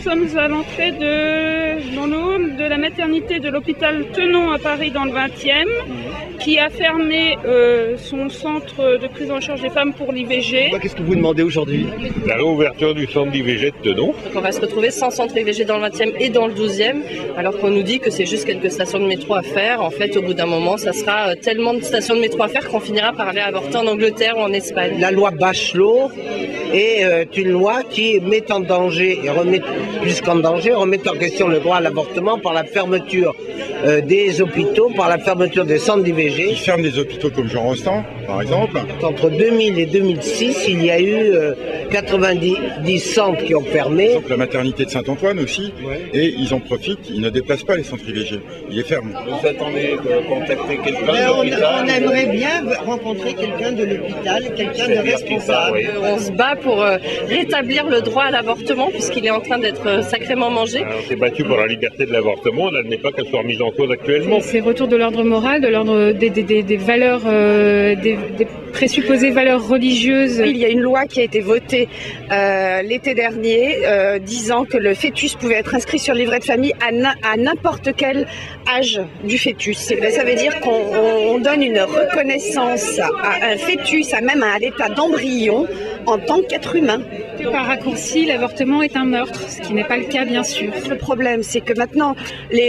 sommes à l'entrée dans le hall de la maternité de l'hôpital Tenon à Paris dans le 20e, qui a fermé son centre de prise en charge des femmes pour l'IVG. Qu'est-ce que vous demandez aujourd'hui? La réouverture du centre d'IVG de Tenon. Donc on va se retrouver sans centre IVG dans le 20e et dans le 12e, alors qu'on nous dit que c'est juste quelques stations de métro à faire. En fait, au bout d'un moment, ça sera tellement de stations de métro à faire qu'on finira par aller avorter en Angleterre ou en Espagne. La loi Bachelot est une loi qui met en danger, et remet plus qu'en danger, remet en question le droit à l'avortement par la fermeture des hôpitaux, par la fermeture des centres d'IVG. Ils ferment des hôpitaux comme Jean Rostand, par exemple. Entre 2000 et 2006, il y a eu 90 centres qui ont fermé. Par exemple, la maternité de Saint-Antoine aussi, et ils en profitent, ils ne déplacent pas les centres IVG, ils les ferment. Vous attendez de contacter quelqu'un on aimerait bien rencontrer quelqu'un de l'hôpital, quelqu'un de responsable. On se bat pour rétablir le droit à l'avortement puisqu'il est en train d'être sacrément mangé. On s'est battu pour la liberté de l'avortement, on n'admet pas qu'elle soit remise en cause actuellement. C'est retour de l'ordre moral, de l'ordre des valeurs, des présupposées valeurs religieuses. Il y a une loi qui a été votée l'été dernier disant que le fœtus pouvait être inscrit sur le livret de famille à n'importe quel âge du fœtus. Ça veut dire qu'on donne une reconnaissance à un fœtus, même à l'état d'embryon, en tant qu'être humain. Par raccourci, l'avortement est un meurtre, ce qui n'est pas le cas bien sûr. Le problème, c'est que maintenant,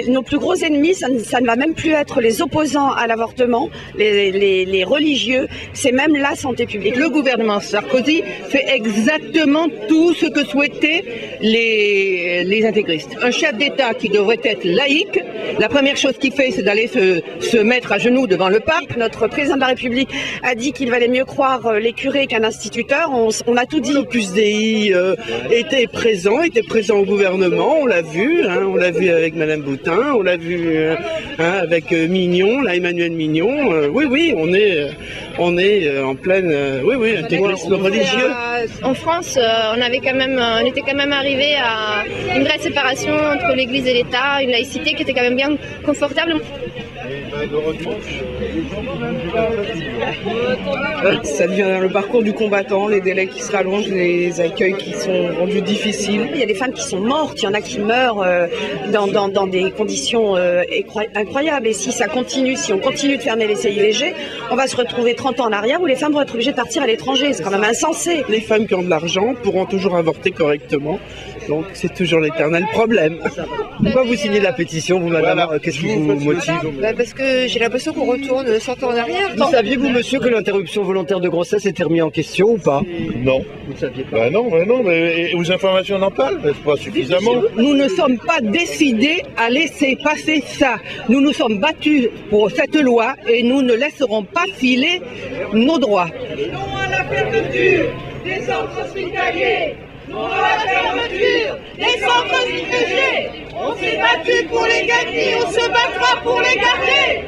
nos plus gros ennemis, ça ne va même plus être les opposants à l'avortement, les religieux, c'est même la santé publique. Le gouvernement Sarkozy fait exactement tout ce que souhaitaient les intégristes. Un chef d'État qui devrait être laïque, la première chose qu'il fait, c'est d'aller se mettre à genoux devant le pape. Notre président de la République a dit qu'il valait mieux croire les curés qu'un instituteur. On a tout dit. L'Opus Dei était présent au gouvernement, on l'a vu avec Madame Boutin, on l'a vu avec Mignon, là, Emmanuel Mignon. Oui, on est en pleine intégrisme religieux. En France, on était quand même arrivé à une vraie séparation entre l'Église et l'État, une laïcité qui était quand même bien confortable. Ça devient le parcours du combattant, les délais qui se rallongent, les accueils qui sont rendus difficiles. Il y a des femmes qui sont mortes, il y en a qui meurent dans des conditions incroyables. Et si on continue de fermer les CIVG, on va se retrouver 30 ans en arrière où les femmes vont être obligées de partir à l'étranger. C'est quand même insensé. Les femmes qui ont de l'argent pourront toujours avorter correctement. Donc c'est toujours l'éternel problème. Pourquoi vous signez la pétition, vous, madame? Qu'est-ce qui vous motive? Parce que j'ai l'impression qu'on retourne 100 ans en arrière. Vous saviez, vous, monsieur, que l'interruption volontaire de grossesse était remise en question ou pas? Non. Vous ne saviez pas? Non, mais aux informations on en parle, mais pas suffisamment. Nous ne sommes pas décidés à laisser passer ça. Nous nous sommes battus pour cette loi et nous ne laisserons pas filer nos droits. Non à la fermeture des centres hospitaliers. Non à la fermeture des centres IVG. On s'est battu pour les gagner, on se battra pour les garder.